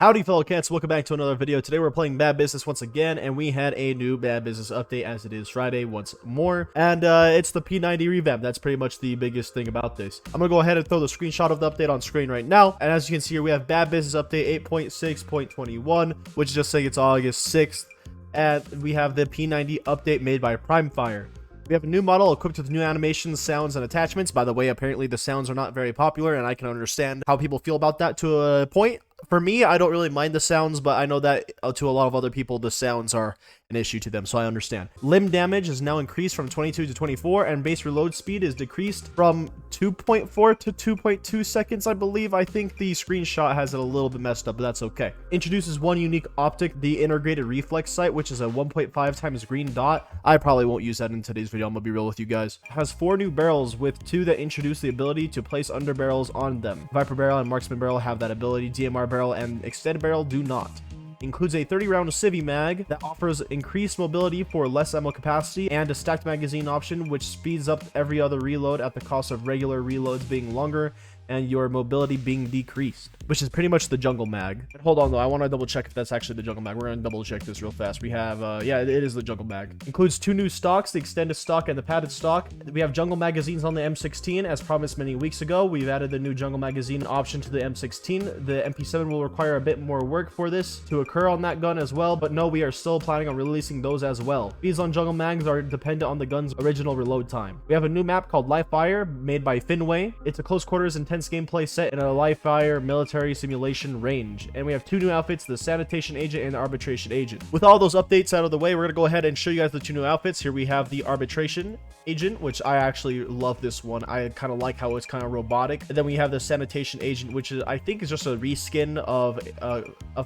Howdy fellow cats, welcome back to another video. Today we're playing Bad Business once again, and we had a new Bad Business update as it is Friday once more. And it's the P90 Revamp. That's pretty much the biggest thing about this. I'm gonna go ahead and throw the screenshot of the update on screen right now. And as you can see here, we have Bad Business update 8.6.21, which is just saying it's August 6th. And we have the P90 update made by PrimeFire. We have a new model equipped with new animations, sounds, and attachments. By the way, apparently the sounds are not very popular, and I can understand how people feel about that to a point. For me, I don't really mind the sounds, but I know that to a lot of other people, the sounds are an issue to them, so I understand. Limb damage is now increased from 22 to 24, and base reload speed is decreased from 2.4 to 2.2 seconds, I believe. I think the screenshot has it a little bit messed up, but that's okay. Introduces one unique optic, the integrated reflex sight, which is a 1.5 times green dot. I probably won't use that in today's video, I'm gonna be real with you guys. Has 4 new barrels, with 2 that introduce the ability to place under barrels on them. Viper barrel and marksman barrel have that ability. DMR barrel and extended barrel do not. Includes a 30-round civvy mag that offers increased mobility for less ammo capacity, and a stacked magazine option which speeds up every other reload at the cost of regular reloads being longer and your mobility being decreased, which is pretty much the jungle mag. Hold on though, I want to double check if that's actually the jungle mag. We're gonna double check this real fast. We have yeah, it is the jungle mag. Includes 2 new stocks, the extended stock and the padded stock. We have jungle magazines on the M16 as promised many weeks ago. We've added the new jungle magazine option to the M16. The MP7 will require a bit more work for this to occur on that gun as well, but no, we are still planning on releasing those as well. Speeds on jungle mags are dependent on the gun's original reload time. We have a new map called Live Fire made by Finway. It's a close quarters intense gameplay set in a live fire military simulation range, and we have 2 new outfits, the sanitation agent and the arbitration agent. With all those updates out of the way, we're gonna go ahead and show you guys the 2 new outfits. Here we have the arbitration agent, which I actually love this one. I kind of like how it's kind of robotic. And then we have the sanitation agent, which is, I think, is just a reskin of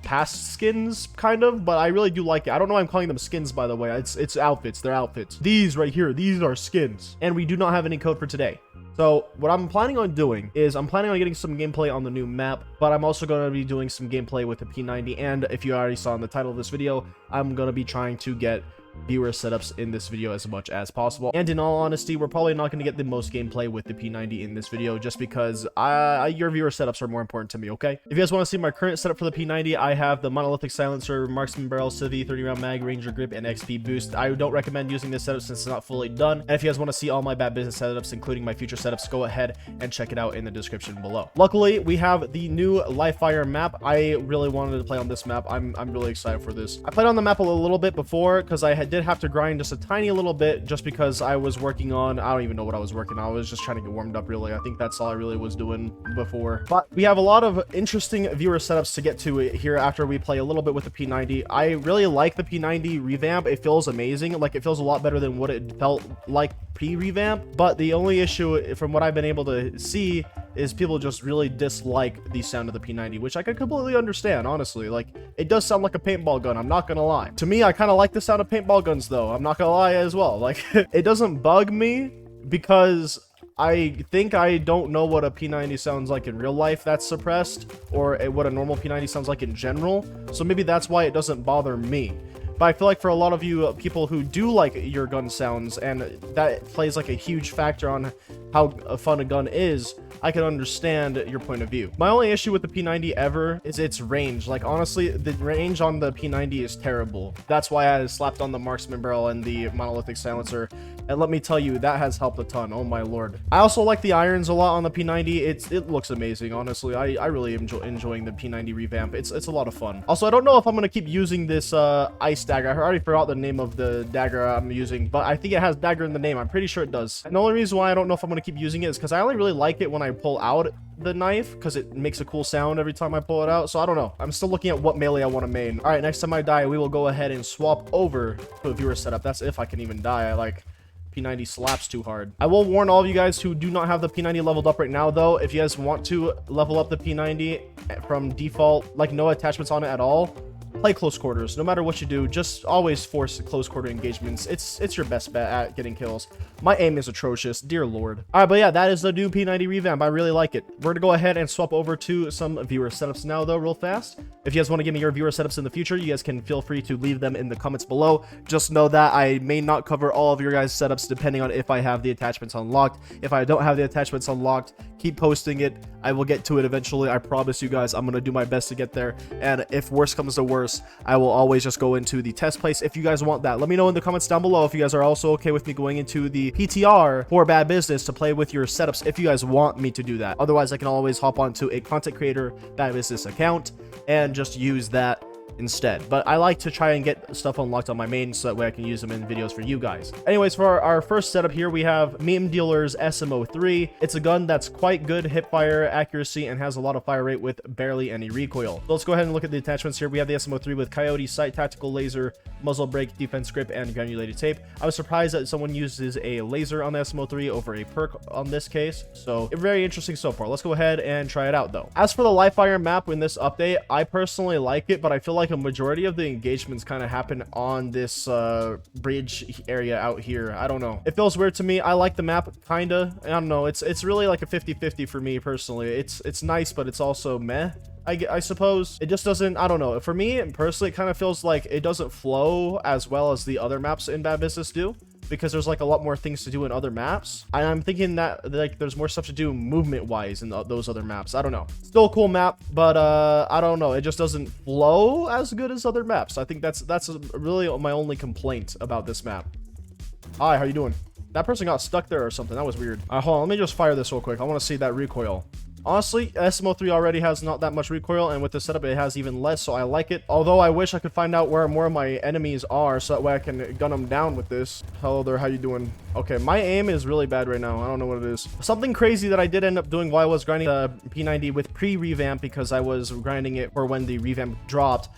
past skins, kind of, but I really do like it. I don't know why I'm calling them skins, by the way. It's outfits. They're outfits. These right here, these are skins, and we do not have any code for today. So what I'm planning on doing is I'm planning on getting some gameplay on the new map, but I'm also going to be doing some gameplay with the P90, and if you already saw in the title of this video, I'm going to be trying to get viewer setups in this video as much as possible. And in all honesty, we're probably not going to get the most gameplay with the P90 in this video, just because your viewer setups are more important to me, okay? If you guys want to see my current setup for the P90, I have the monolithic silencer, marksman barrel, civvy, 30-round mag, ranger grip, and XP boost. I don't recommend using this setup since it's not fully done. And if you guys want to see all my Bad Business setups, including my future setups, go ahead and check it out in the description below. Luckily, we have the new live fire map. I really wanted to play on this map. I'm really excited for this. I played on the map a little bit before because I did have to grind just a tiny little bit, just because I was working on, I don't even know what I was working on. I was just trying to get warmed up, really. I think that's all I really was doing before. But we have a lot of interesting viewer setups to get to here after we play a little bit with the P90. I really like the P90 revamp. It feels amazing. Like, it feels a lot better than what it felt like pre-revamp. But the only issue, from what I've been able to see, is people just really dislike the sound of the P90, which I can completely understand, honestly. Like, it does sound like a paintball gun, I'm not gonna lie. To me, I kind of like the sound of paintball guns, though. I'm not gonna lie as well. Like, it doesn't bug me because I think I don't know what a P90 sounds like in real life that's suppressed, or what a normal P90 sounds like in general. So maybe that's why it doesn't bother me. But I feel like for a lot of you people who do like your gun sounds, and that plays like a huge factor on how fun a gun is, I can understand your point of view. My only issue with the P90 ever is its range. Like, honestly, the range on the P90 is terrible. That's why I slapped on the marksman barrel and the monolithic silencer. And let me tell you, that has helped a ton. Oh my lord. I also like the irons a lot on the P90. It looks amazing, honestly. I really am enjoying the P90 revamp. It's a lot of fun. Also, I don't know if I'm going to keep using this ice dagger. I already forgot the name of the dagger I'm using, but I think it has dagger in the name. I'm pretty sure it does. And the only reason why I don't know if I'm going to keep using it is because I only really like it when I pull out the knife, because it makes a cool sound every time I pull it out. So I don't know. I'm still looking at what melee I want to main. All right, next time I die, we will go ahead and swap over to a viewer setup. That's if I can even die. I like P90 slaps too hard. I will warn all of you guys who do not have the P90 leveled up right now, though. If you guys want to level up the P90 from default, like no attachments on it at all, play close quarters. No matter what you do, just always force close quarter engagements. It's your best bet at getting kills. My aim is atrocious, dear lord. All right, but yeah, that is the new P90 revamp. I really like it. We're gonna go ahead and swap over to some viewer setups now, though, real fast. If you guys want to give me your viewer setups in the future, you guys can feel free to leave them in the comments below. Just know that I may not cover all of your guys' setups depending on if I have the attachments unlocked. If I don't have the attachments unlocked, keep posting it. I will get to it eventually. I promise you guys, I'm gonna do my best to get there. And if worse comes to worse, I will always just go into the test place if you guys want that. Let me know in the comments down below if you guys are also okay with me going into the PTR for Bad Business to play with your setups if you guys want me to do that. Otherwise, I can always hop onto a content creator Bad Business account and just use that instead. But I like to try and get stuff unlocked on my main so that way I can use them in videos for you guys. Anyways, for our first setup here, we have Meme Dealer's SM03. It's a gun that's quite good hip fire accuracy and has a lot of fire rate with barely any recoil. So let's go ahead and look at the attachments here. We have the SM03 with Coyote sight, tactical laser, muzzle brake, defense grip, and granulated tape. I was surprised that someone uses a laser on the SM03 over a perk on this case. So very interesting so far. Let's go ahead and try it out though. As for the live fire map in this update, I personally like it, but I feel like a majority of the engagements kind of happen on this bridge area out here. I don't know. It feels weird to me. I like the map, kinda. I don't know. It's really like a 50-50 for me personally. It's nice, but it's also meh. I suppose it just doesn't, I don't know. For me personally, it kind of feels like it doesn't flow as well as the other maps in Bad Business do, because there's like a lot more things to do in other maps. And I'm thinking that like there's more stuff to do movement wise in those other maps. I don't know. Still a cool map, but I don't know. It just doesn't flow as good as other maps. I think that's really my only complaint about this map. Hi, how you doing? That person got stuck there or something. That was weird. All right, hold on. Let me just fire this real quick. I want to see that recoil. Honestly, SM03 already has not that much recoil, and with this setup it has even less, so I like it. Although I wish I could find out where more of my enemies are so that way I can gun them down with this. Hello there, how you doing? Okay, my aim is really bad right now. I don't know what it is. Something crazy that I did end up doing while I was grinding the P90 with pre-revamp, because I was grinding it for when the revamp dropped,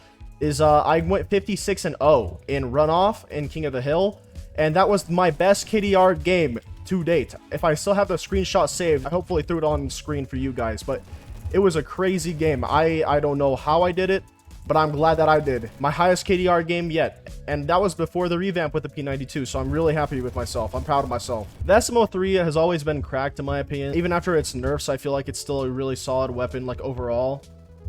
is I went 56-0 in runoff in King of the Hill, and that was my best KDR game to date. If I still have the screenshot saved, I hopefully threw it on screen for you guys, but it was a crazy game. I don't know how I did it, but I'm glad that I did. My highest KDR game yet, and that was before the revamp with the P92, so I'm really happy with myself. I'm proud of myself. The SM03 has always been cracked in my opinion. Even after its nerfs, I feel like it's still a really solid weapon, like overall.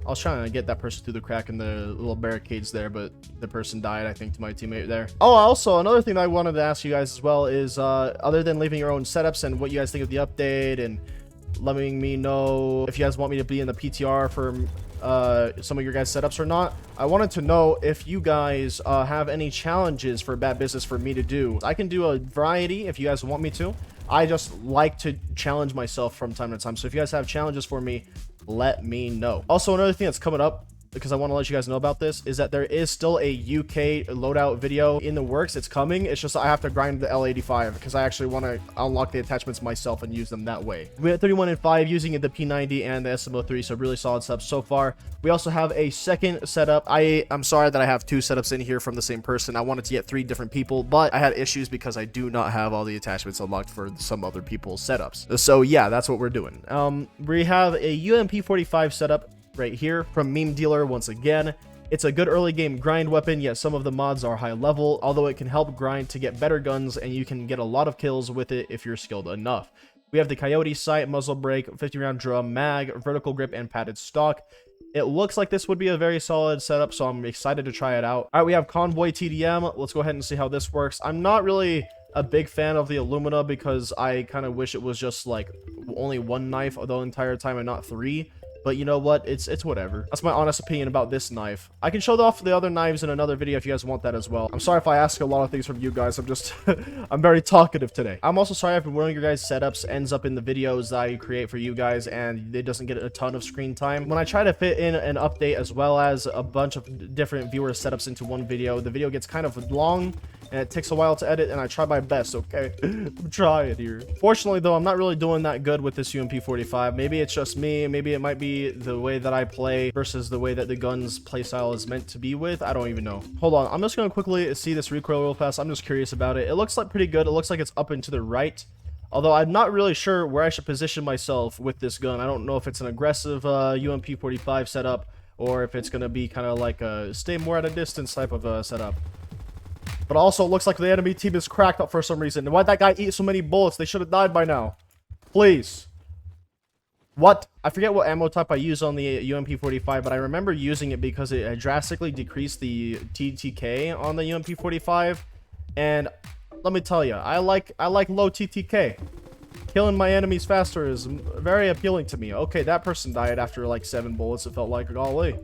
I was trying to get that person through the crack in the little barricades there, but the person died, I think, to my teammate there. Oh, also, another thing that I wanted to ask you guys as well is, other than leaving your own setups and what you guys think of the update and letting me know if you guys want me to be in the PTR for some of your guys' setups or not, I wanted to know if you guys have any challenges for Bad Business for me to do. I can do a variety if you guys want me to. I just like to challenge myself from time to time, so if you guys have challenges for me, let me know. Also, another thing that's coming up, because I want to let you guys know about this, is that there is still a UK loadout video in the works. It's coming. It's just I have to grind the L85 because I actually want to unlock the attachments myself and use them that way. We had 31 and 5 using the P90 and the SM03, so really solid stuff so far. We also have a second setup. I'm sorry that I have two setups in here from the same person. I wanted to get 3 different people, but I had issues because I do not have all the attachments unlocked for some other people's setups. So yeah, that's what we're doing. We have a UMP45 setup right here from Meme Dealer once again. It's a good early game grind weapon, yet some of the mods are high level, although it can help grind to get better guns, and you can get a lot of kills with it if you're skilled enough. We have the Coyote sight, muzzle brake, 50-round drum, mag, vertical grip, and padded stock. It looks like this would be a very solid setup, so I'm excited to try it out. All right, we have Convoy TDM. Let's go ahead and see how this works. I'm not really a big fan of the Illumina because I kind of wish it was just like only 1 knife the entire time and not 3. But you know what? It's whatever. That's my honest opinion about this knife. I can show off the other knives in another video if you guys want that as well. I'm sorry if I ask a lot of things from you guys. I'm just I'm very talkative today. I'm also sorry if one of your guys' setups ends up in the videos that I create for you guys and it doesn't get a ton of screen time. When I try to fit in an update as well as a bunch of different viewer setups into one video, the video gets kind of long and it takes a while to edit, and I try my best, okay? I'm trying here. Fortunately, though, I'm not really doing that good with this UMP45. Maybe it's just me. Maybe it might be the way that I play versus the way that the gun's playstyle is meant to be with. I don't even know. Hold on. I'm just going to quickly see this recoil real fast. I'm just curious about it. It looks like pretty good. It looks like it's up and to the right. Although I'm not really sure where I should position myself with this gun. I don't know if it's an aggressive UMP45 setup or if it's gonna be kind of like a stay more at a distance type of setup. But also, it looks like the enemy team is cracked up for some reason. Why'd that guy eat so many bullets? They should have died by now. Please. What? I forget what ammo type I use on the UMP45, but I remember using it because it drastically decreased the TTK on the UMP45. And let me tell you, I like low TTK. Killing my enemies faster is very appealing to me. Okay, that person died after like 7 bullets. It felt like, golly.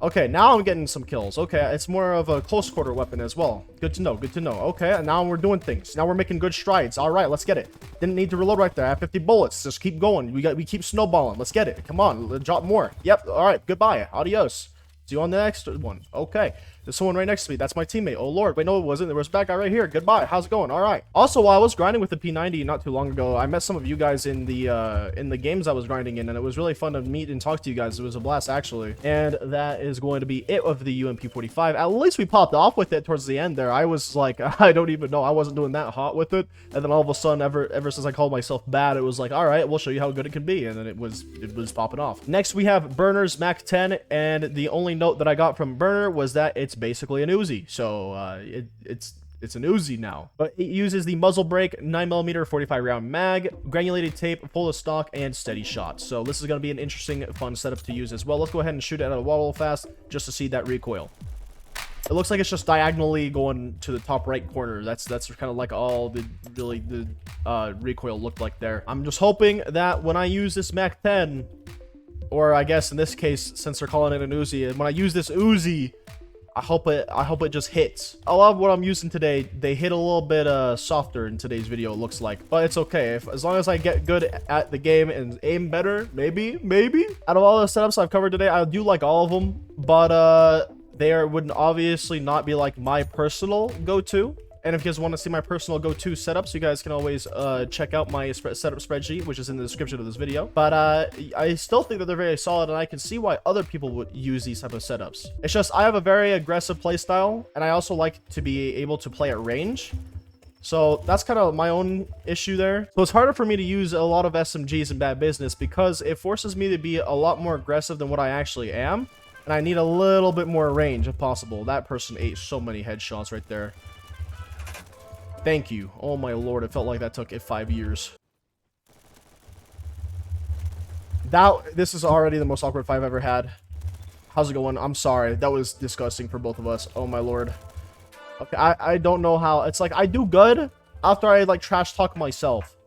Okay, now I'm getting some kills. Okay, it's more of a close quarter weapon as well. Good to know, good to know. Okay, and now we're doing things. Now we're making good strides. All right, let's get it. Didn't need to reload right there. I have 50 bullets. Just keep going. We keep snowballing. Let's get it. Come on, drop more. Yep, all right, goodbye. Adios. See you on the next one. Okay. There's someone right next to me. That's my teammate. Oh, Lord. Wait, no, it wasn't. There was a bad guy right here. Goodbye. How's it going? All right. Also, while I was grinding with the P90 not too long ago, I met some of you guys in the games I was grinding in, and it was really fun to meet and talk to you guys. It was a blast, actually. And that is going to be it of the UMP45. At least we popped off with it towards the end there. I was like, I don't even know. I wasn't doing that hot with it. And then all of a sudden, ever since I called myself bad, it was like, all right, we'll show you how good it can be. And then it was popping off. Next, we have Burner's Mac10, and the only note that I got from Burner was that it's basically an Uzi. So it's an Uzi now, but it uses the muzzle brake, 9mm 45 round mag, granulated tape, pull to stock, and steady shots. So this is going to be an interesting, fun setup to use as well. Let's go ahead and shoot it at a wall real fast just to see that recoil. It looks like it's just diagonally going to the top right corner. That's kind of like all the recoil looked like there. I'm just hoping that when I use this Mac10, or I guess in this case, since they're calling it an Uzi, when I use this Uzi, I hope it just hits. A lot of what I'm using today, they hit a little bit softer in today's video, it looks like. But it's okay. As long as I get good at the game and aim better, maybe. Out of all the setups I've covered today, I do like all of them. But they would obviously not be like my personal go-to. And if you guys want to see my personal go-to setups, you guys can always check out my setup spreadsheet, which is in the description of this video. But I still think that they're very solid, and I can see why other people would use these type of setups. It's just I have a very aggressive playstyle, and I also like to be able to play at range. So that's kind of my own issue there. So it's harder for me to use a lot of SMGs in Bad Business because it forces me to be a lot more aggressive than what I actually am. And I need a little bit more range if possible. That person ate so many headshots right there. Thank you. Oh my lord, it felt like that took it 5 years. This is already the most awkward fight I've ever had. How's it going? I'm sorry. That was disgusting for both of us. Oh my lord. Okay, I don't know how. It's like I do good after I like trash talk myself.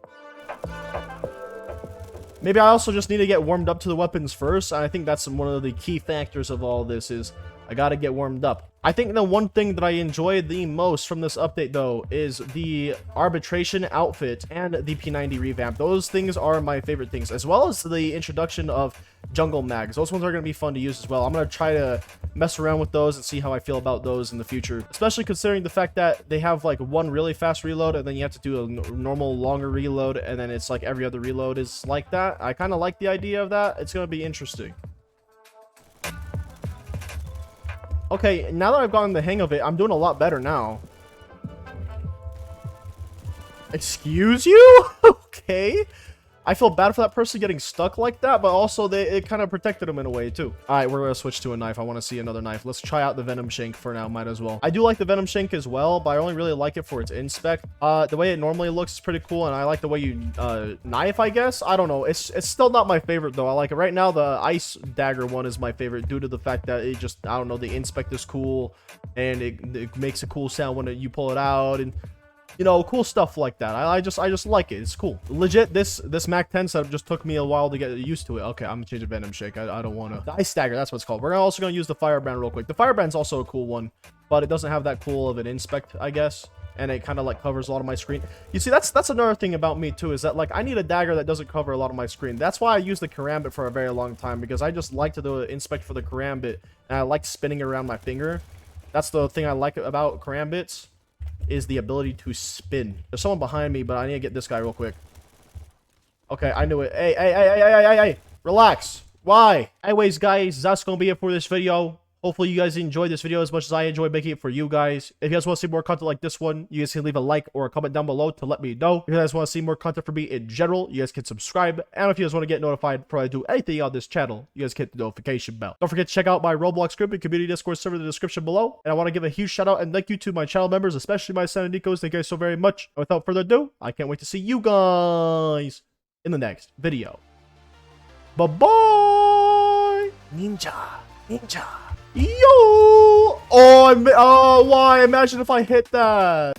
Maybe I also just need to get warmed up to the weapons first. I think that's one of the key factors of all this is I gotta get warmed up. I think the one thing that I enjoyed the most from this update, though, is the arbitration outfit and the P90 revamp. Those things are my favorite things, as well as the introduction of jungle mags. Those ones are going to be fun to use as well. I'm going to try to mess around with those and see how I feel about those in the future, especially considering the fact that they have like one really fast reload and then you have to do a normal longer reload, and then it's like every other reload is like that. I kind of like the idea of that. It's going to be interesting. Okay, now that I've gotten the hang of it, I'm doing a lot better now. Excuse you? Okay. I feel bad for that person getting stuck like that, but also it kind of protected him in a way too. All right, we're going to switch to a knife. I want to see another knife. Let's try out the Venom Shank for now, might as well. I do like the Venom Shank as well, but I only really like it for its inspect. The way it normally looks is pretty cool, and I like the way you knife, I guess. I don't know. It's still not my favorite, though. I like it. Right now, the Ice Dagger one is my favorite due to the fact that it just, I don't know, the inspect is cool, and it makes a cool sound when you pull it out, and you know, cool stuff like that. I just like it. It's cool. Legit, this Mac10 setup just took me a while to get used to it. Okay, I'm gonna change the Venom Shake. I don't want to. The Ice Dagger, that's what it's called. We're also gonna use the Firebrand real quick. The Firebrand's also a cool one, but it doesn't have that cool of an inspect, I guess. And it kind of like covers a lot of my screen. You see, that's another thing about me too, is that like I need a dagger that doesn't cover a lot of my screen. That's why I use the karambit for a very long time, because I just like to do an inspect for the karambit, and I like spinning it around my finger. That's the thing I like about karambits, is the ability to spin. There's someone behind me, but I need to get this guy real quick. Okay, I knew it. Hey, relax. Why? Anyways, guys, that's gonna be it for this video. Hopefully you guys enjoyed this video as much as I enjoyed making it for you guys. If you guys want to see more content like this one, you guys can leave a like or a comment down below to let me know. If you guys want to see more content from me in general, you guys can subscribe. And if you guys want to get notified before I do anything on this channel, you guys can hit the notification bell. Don't forget to check out my Roblox group and community Discord server in the description below. And I want to give a huge shout out and thank you to my channel members, especially my son and Nikos. Thank you guys so very much. And without further ado, I can't wait to see you guys in the next video. Bye-bye! Ninja! Ninja! Yo! Oh, why? Imagine if I hit that!